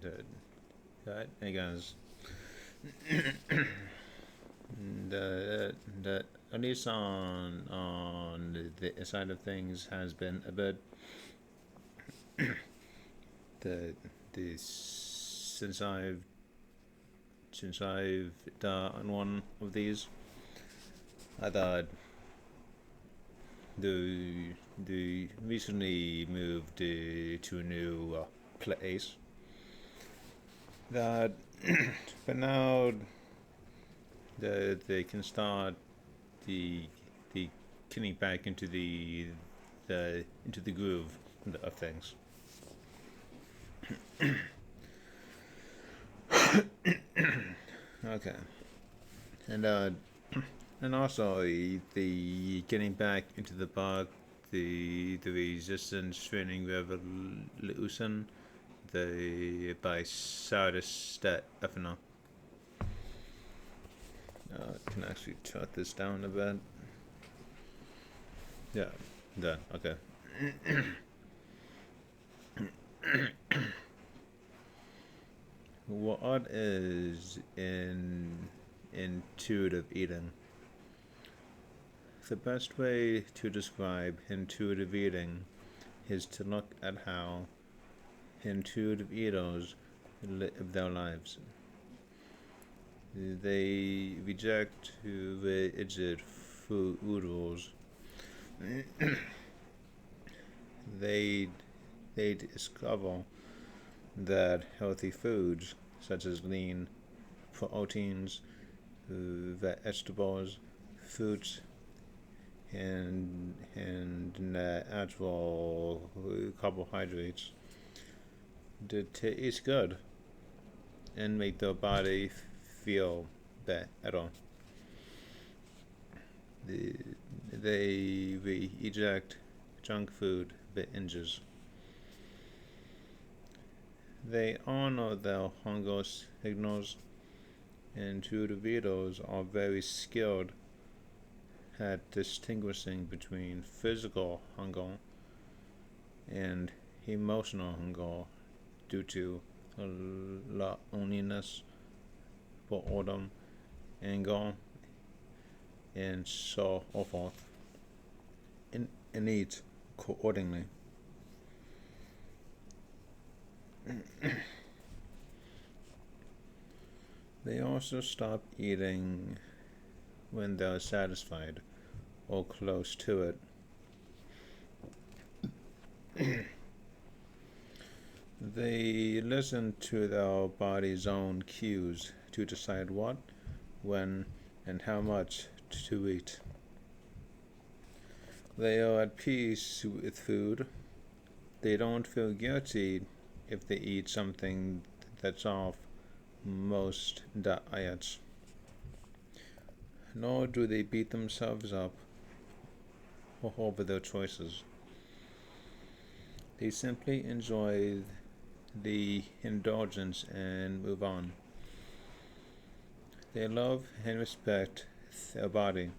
Hey guys, the at least on the side of things has been a bit the the since I've done one of these. I thought the recently moved to a new place that but now they can start the the getting back into the groove of things. Okay, and and also the getting back into the park, the resistance training revolution, the by Stefano. I can actually jot this down a bit. Yeah, done. Okay. What is in intuitive eating? The best way to describe intuitive eating is to look at how intuitive eaters live their lives. They reject rigid food rules. they they discover that healthy foods such as lean proteins, vegetables, fruits, and natural carbohydrates that taste good and make the body feel better. The, they reject junk food binges. They honor their hunger signals, and Judovitos are very skilled at distinguishing between physical hunger and emotional hunger due to loneliness, boredom, anger, and so forth, and eat accordingly. They also stop eating when they're satisfied or close to it. They listen to their body's own cues to decide what, when, and how much to eat. They are at peace with food. They don't feel guilty if they eat something that's off most diets, nor do they beat themselves up over their choices. They simply enjoy the indulgence and move on. They love and respect their body,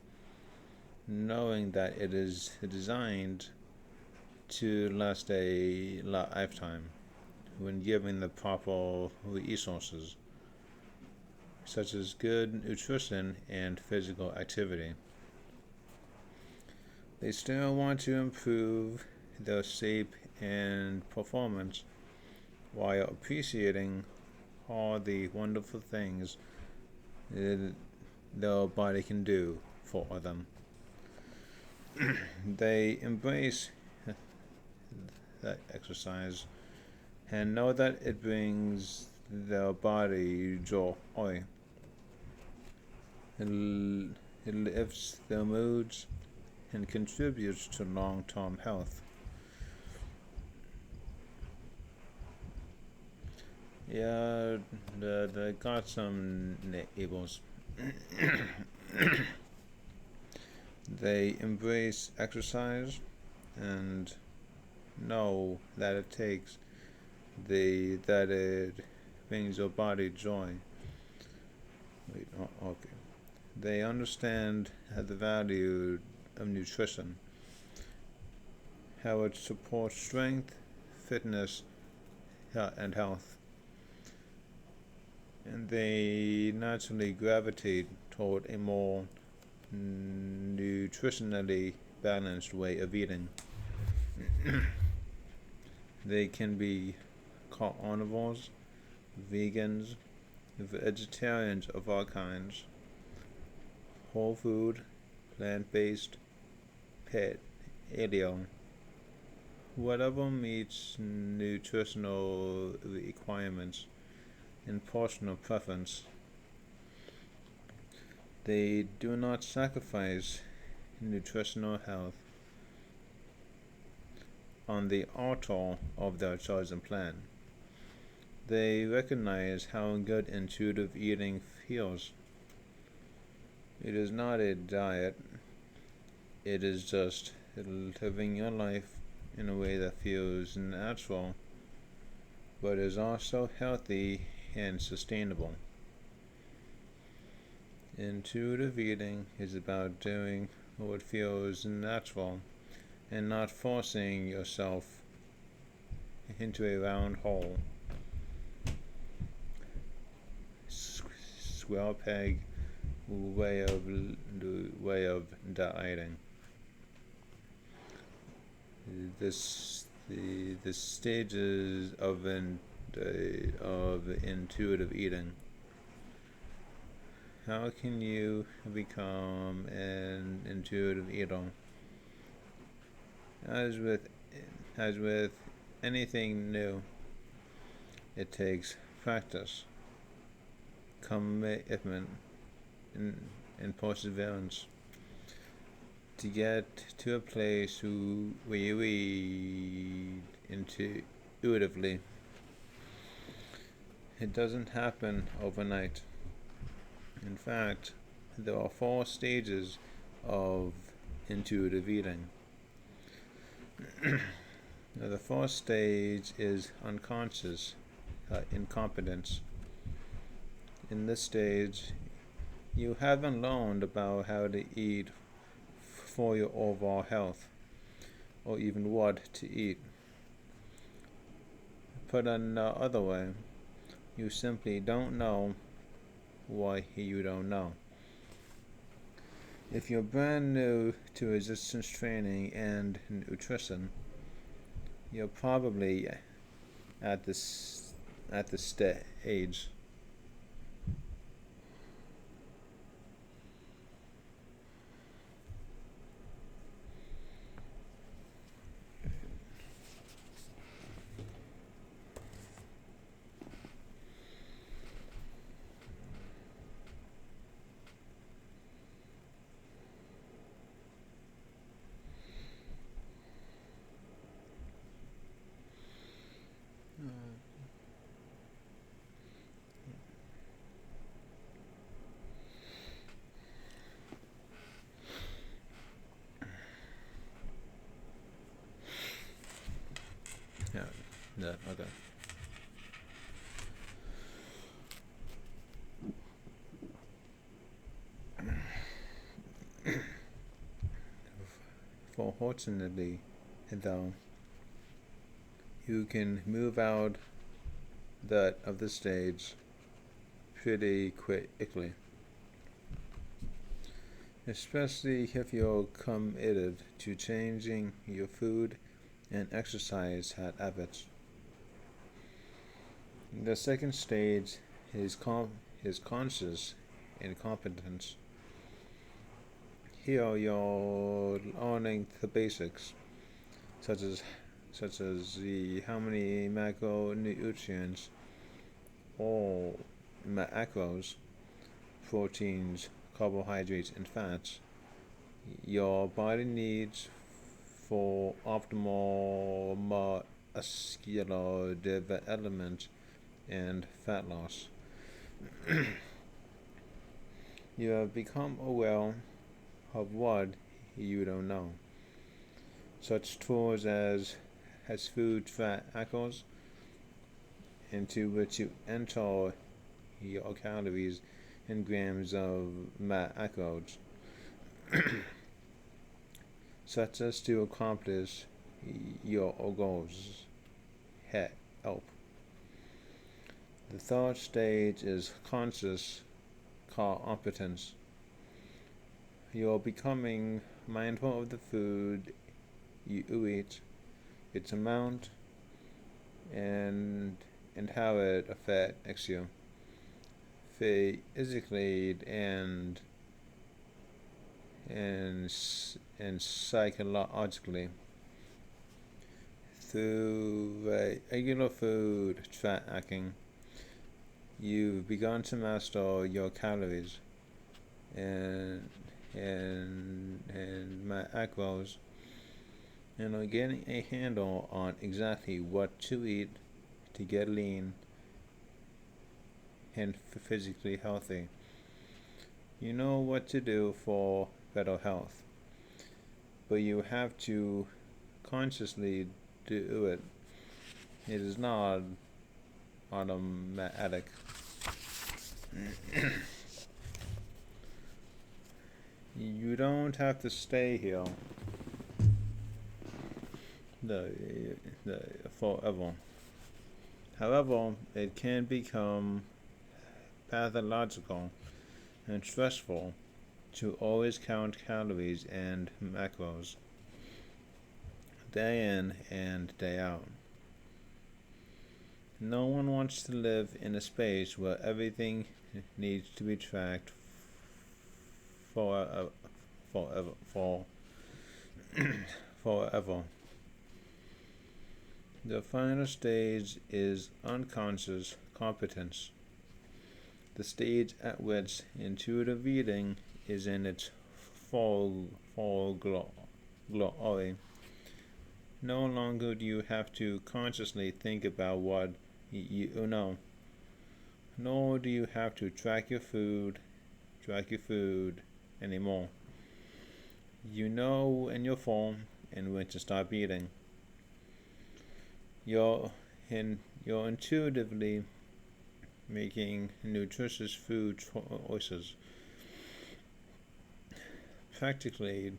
knowing that it is designed to last a lifetime when given the proper resources, such as good nutrition and physical activity. They still want to improve their shape and performance while appreciating all the wonderful things their body can do for them. They embrace that exercise and know that it brings their body joy. It lifts their moods and contributes to long-term health. Yeah, they got some neighbors. They embrace exercise and know that it takes that it brings your body joy. Wait, okay. They understand the value of nutrition, how it supports strength, fitness, and health. and they naturally gravitate toward a more nutritionally balanced way of eating. They can be carnivores, vegans, vegetarians of all kinds, whole food, plant-based, paleo, whatever meets nutritional requirements and personal preference. They do not sacrifice nutritional health on the altar of their chosen plan. They recognize how good intuitive eating feels. It is not a diet, it is just living your life in a way that feels natural, but is also healthy and sustainable. Intuitive eating is about doing what feels natural and not forcing yourself into a round hole, square peg way of dieting. The stages of intuitive eating. How can you become an intuitive eater? As with as with anything new, it takes practice, commitment, and perseverance to get to a place where you eat intuitively. It doesn't happen overnight. In fact, there are 4 stages of intuitive eating. Now, the first stage is unconscious incompetence. In this stage, you haven't learned about how to eat for your overall health, or even what to eat. Put another way, you simply don't know why you don't know. If you're brand new to resistance training and nutrition, you're probably at this stage. Yeah, yeah, okay. Fortunately, though, you can move out of the stage pretty quickly, especially if you're committed to changing your food and exercise habits. The second stage is conscious incompetence. Here you're learning the basics, such as the how many macronutrients or macros, proteins, carbohydrates, and fats your body needs for optimal muscular development and fat loss. You have become aware of what you don't know. Such tools as food trackers, into which you enter your calories in grams of macros, such as to accomplish your goals help. The third stage is conscious competence. You're becoming mindful of the food you eat, its amount, and how it affects you physically and psychologically. Through regular food tracking, you've begun to master your calories and macros, and are getting a handle on exactly what to eat to get lean and physically healthy. You know what to do for better health, but you have to consciously do it. It is not automatic. You don't have to stay here the, forever. However, it can become pathological and stressful to always count calories and macros day in and day out. No one wants to live in a space where everything needs to be tracked forever. Forever. The final stage is unconscious competence, the stage at which intuitive eating is in its full glory. No longer do you have to consciously think about what you know, nor do you have to track your food anymore. You know when you're full and when to stop eating. You're intuitively making nutritious food choices, practically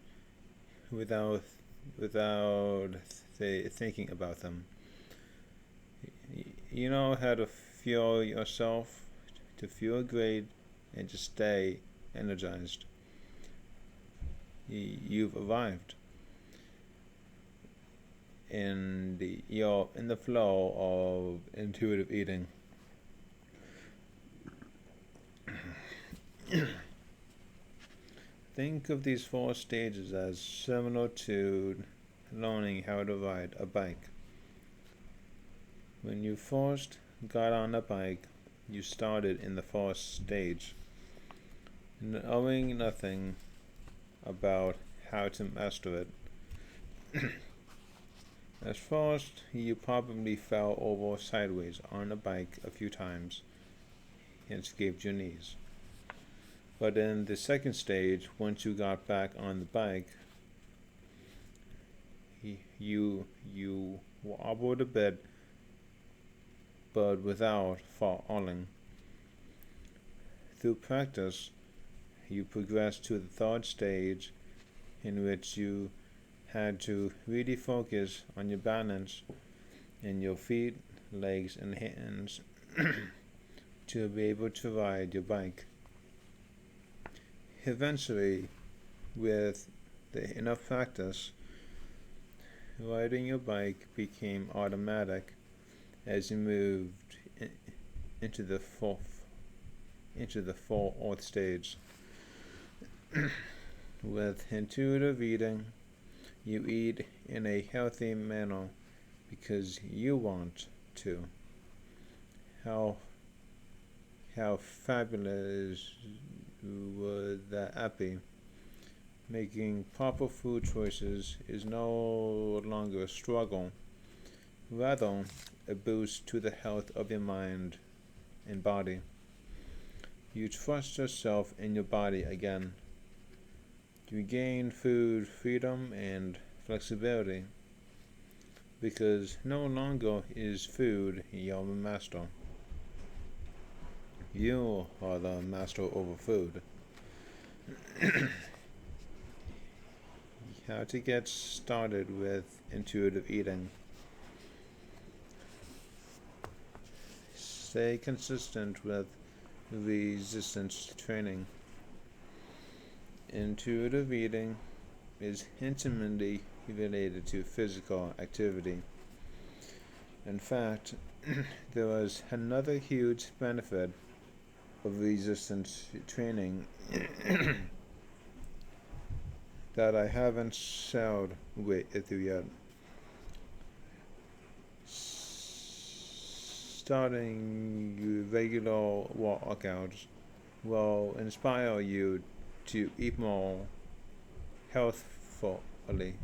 without thinking about them. You know how to fuel yourself, to feel great, and to stay energized. You've arrived, and you're in the flow of intuitive eating. Think of these four stages as similar to learning how to ride a bike. When you first got on a bike, you started in the first stage, knowing nothing about how to master it. At first, you probably fell over sideways on a bike a few times and scraped your knees. But in the second stage, once you got back on the bike, you wobbled a bit, but without falling. Through practice, you progressed to the third stage, in which you had to really focus on your balance and your feet, legs, and hands to be able to ride your bike. Eventually, with enough practice, riding your bike became automatic as you moved into the fourth stage. With intuitive eating, you eat in a healthy manner because you want to. How fabulous would that be? Making proper food choices is no longer a struggle, rather a boost to the health of your mind and body. You trust yourself and your body again. You gain food freedom and flexibility because no longer is food your master. You are the master over food. How to get started with intuitive eating. stay consistent with resistance training. Intuitive eating is intimately related to physical activity. In fact, there was another huge benefit of resistance training that I haven't shared with you yet. Starting regular workouts will inspire you to eat more healthfully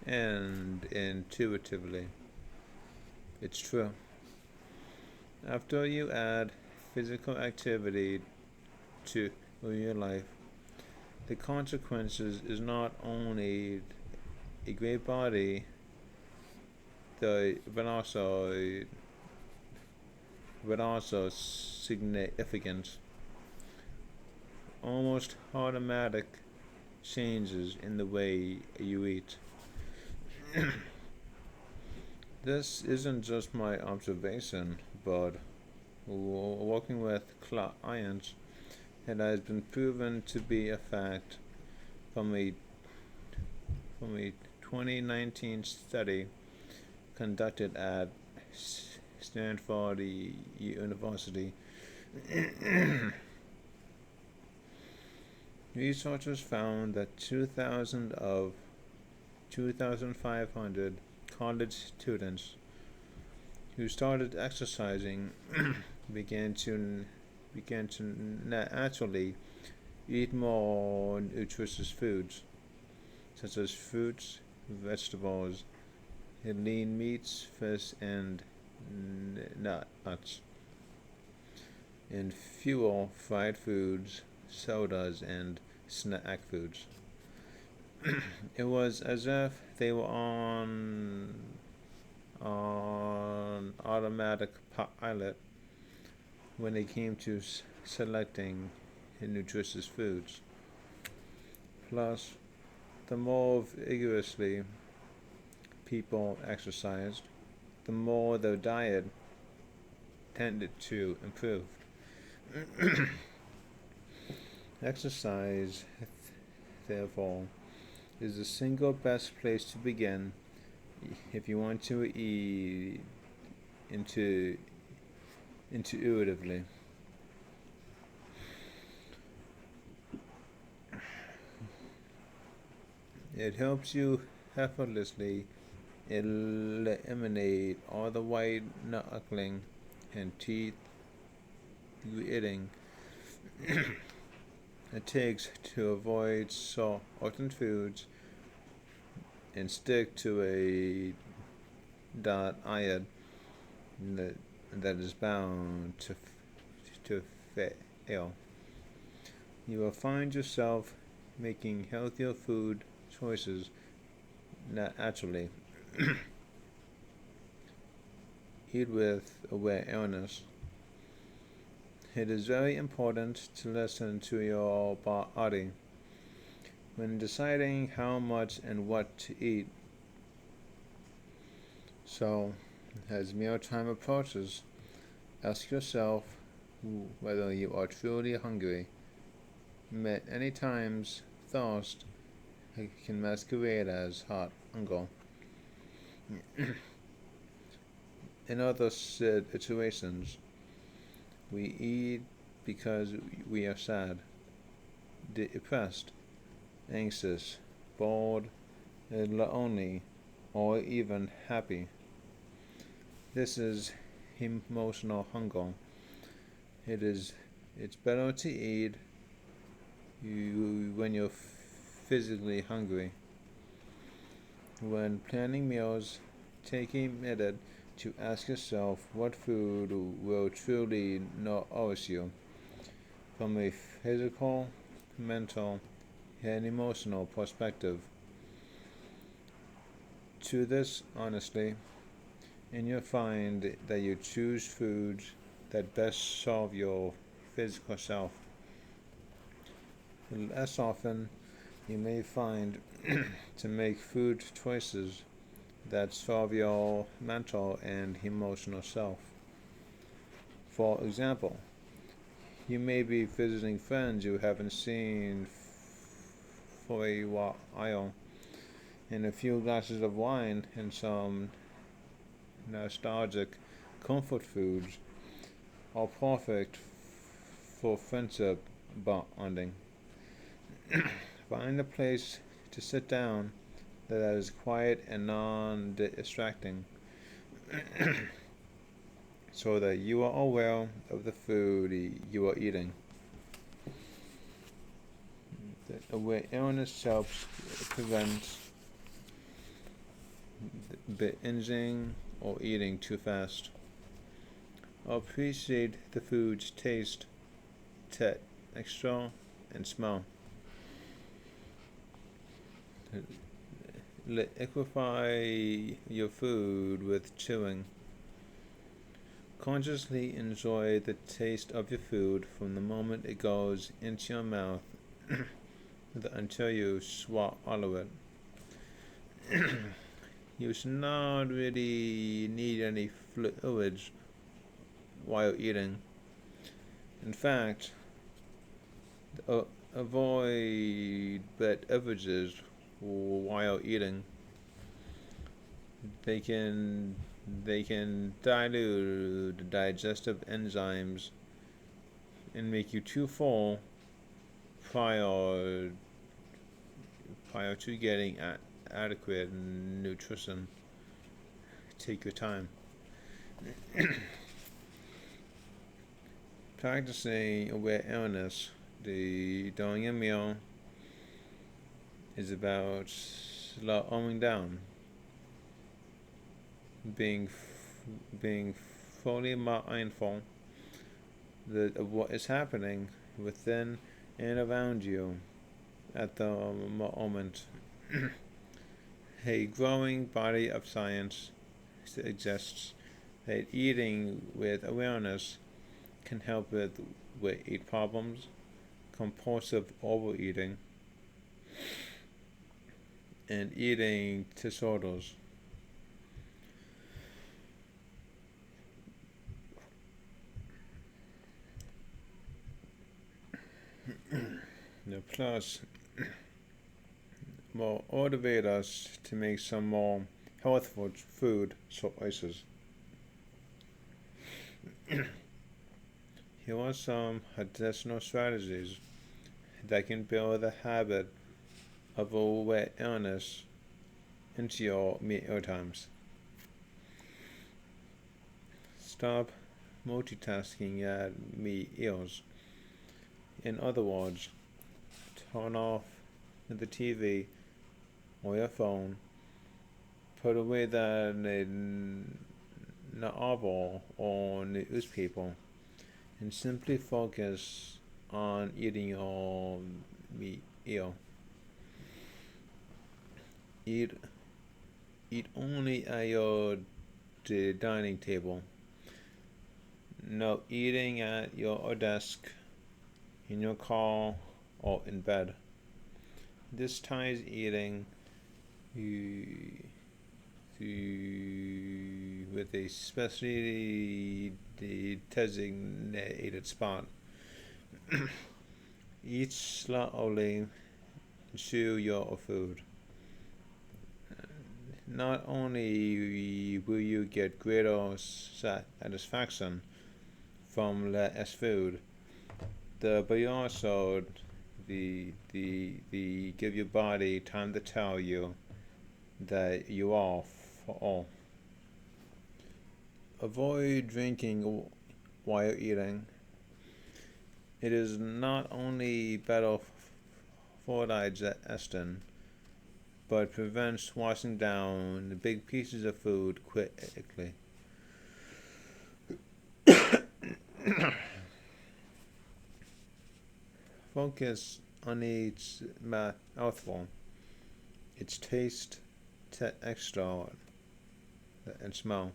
and intuitively. It's true. After you add physical activity to your life, the consequences is not only a great body, but also significant, almost automatic changes in the way you eat. This isn't just my observation, but working with clients, it has been proven to be a fact from a 2019 study conducted at Stanford University. Researchers found that 2,500 college students who started exercising began to naturally eat more nutritious foods, such as fruits, vegetables, lean meats, fish, and nuts, and fewer fried foods, sodas, and snack foods. It was as if they were on automatic pilot when it came to selecting nutritious foods. Plus, the more vigorously people exercised, the more their diet tended to improve. Exercise, therefore, is the single best place to begin if you want to eat intuitively. It helps you effortlessly eliminate all the white knuckling and teeth gritting it takes to avoid certain foods and stick to a diet that is bound to fail. You will find yourself making healthier food choices naturally. Eat with awareness. It is very important to listen to your body when deciding how much and what to eat. So, as mealtime approaches, ask yourself whether you are truly hungry. Many times, thirst can masquerade as hot hunger. In other situations, we eat because we are sad, depressed, anxious, bored, lonely, or even happy. This is emotional hunger. It's better to eat when you're physically hungry. When planning meals, take a minute to ask yourself what food will truly nourish you from a physical, mental, and emotional perspective. To this honestly, and you'll find that you choose foods that best serve your physical self. Less often, you may find to make food choices that serve your mental and emotional self. For example, you may be visiting friends you haven't seen for a while, and a few glasses of wine and some nostalgic comfort foods are perfect for friendship bonding. Find a place to sit down that is quiet and non distracting so that you are aware of the food you are eating. The awareness helps prevent binging or eating too fast. Appreciate the food's taste, texture, and smell. Liquefy your food with chewing. Consciously enjoy the taste of your food from the moment it goes into your mouth until you swallow it. You should not really need any fluids while eating. In fact, avoid beverages while eating. They can they can dilute the digestive enzymes and make you too full prior to getting adequate nutrition. Take your time. Practicing awareness during a meal is about slowing down, being fully mindful of what is happening within and around you at the moment. A growing body of science suggests that eating with awareness can help with weight problems, compulsive overeating, and eating disorders. Plus, will motivate us to make some more healthful food choices. Here are some additional strategies that can build the habit of awareness into your meal times. Stop multitasking at meals. In other words, turn off the TV or your phone, put away the novel or newspaper, and simply focus on eating your meal. Eat, eat only at your dining table. No eating at your desk, in your car, or in bed. This ties eating with a specially designated spot. Eat slowly, chew your food. Not only will you get greater satisfaction from less food, but you also give your body time to tell you that you are full. Avoid drinking while eating. It is not only better for digestion, but prevents washing down the big pieces of food quickly. Focus on each mouthful, its taste, texture, and smell.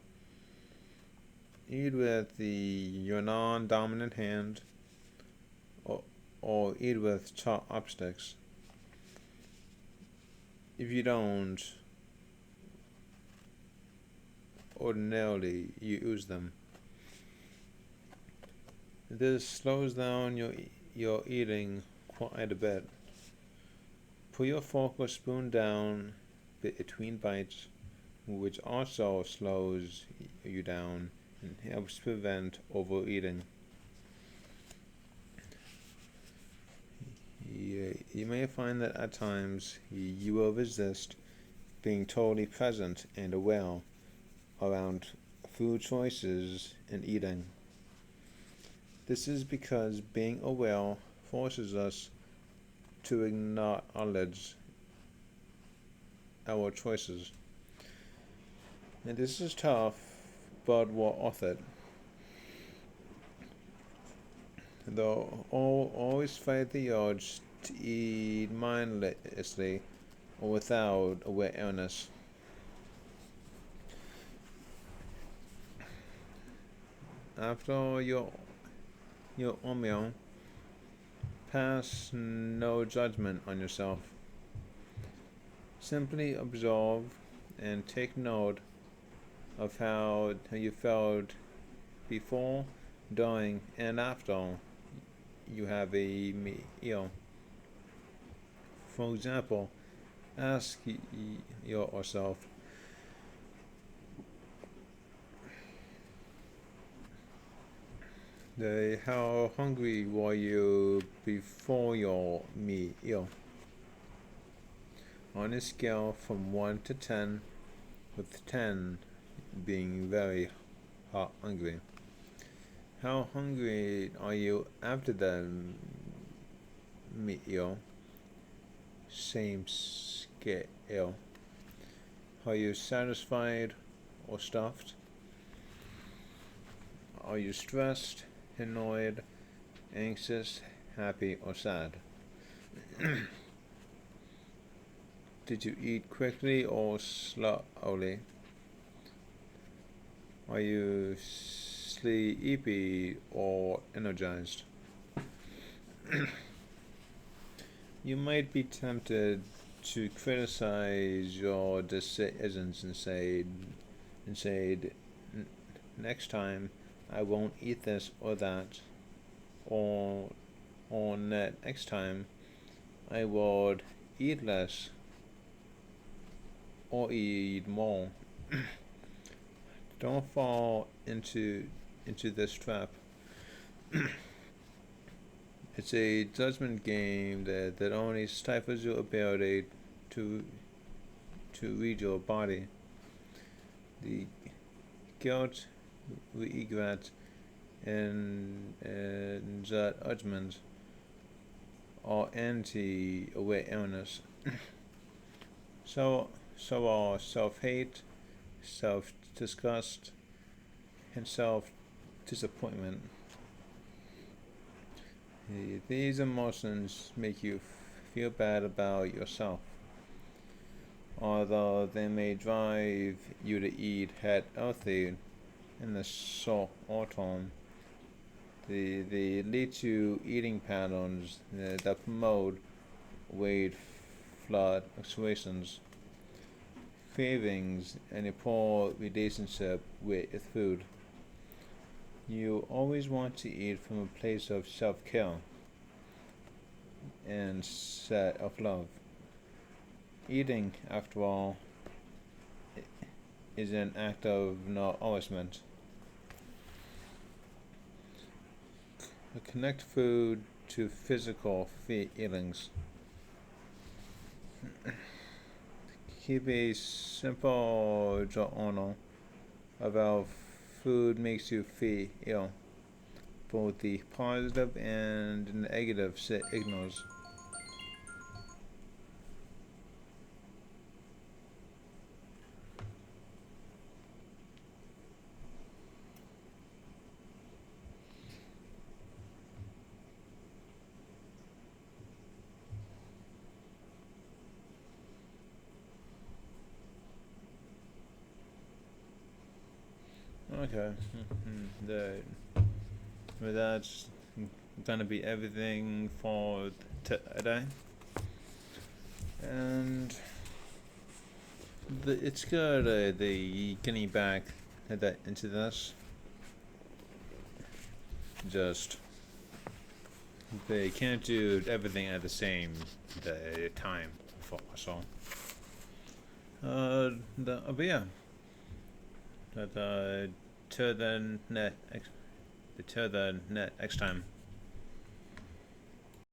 Eat with your non-dominant hand, or eat with chopsticks. If you don't, ordinarily use them. This slows down your eating quite a bit. Put your fork or spoon down between bites, which also slows you down and helps prevent overeating. You may find that at times you will resist being totally present and aware around food choices and eating. This is because being aware forces us to acknowledge our choices. And this is tough, but we're worth it. Though always fight the urge to eat mindlessly or without awareness. After your meal, pass no judgment on yourself. Simply observe and take note of how you felt before, during, and after you have a meal. For example, ask yourself, how hungry were you before your meal? On a scale from 1 to 10, with 10 being very hungry. How hungry are you after the meal? Same scale. Are you satisfied or stuffed? Are you stressed, annoyed, anxious, happy, or sad? Did you eat quickly or slowly? Are you sleepy or energized? You might be tempted to criticize your decisions and say, next time I won't eat this or that, or next time I would eat less or eat more. Don't fall into this trap. It's a judgment game that only stifles your ability to read your body. The guilt, regret, and judgment are anti-awareness. So are self-hate, self-disgust, and self-disappointment. These emotions make you feel bad about yourself, although they may drive you to eat healthy in the short term. They lead to eating patterns that promote weight fluctuations, cravings, and a poor relationship with food. You always want to eat from a place of self-care and self-love. Eating, after all, is an act of nourishment. Connect food to physical feelings. Keep a simple journal of how food makes you feel, both the positive and negative signals. Okay, that's gonna be everything for today. And it's good, the guinea back that into this. Just they can't do everything at the same time. So, but yeah, that to the net next time.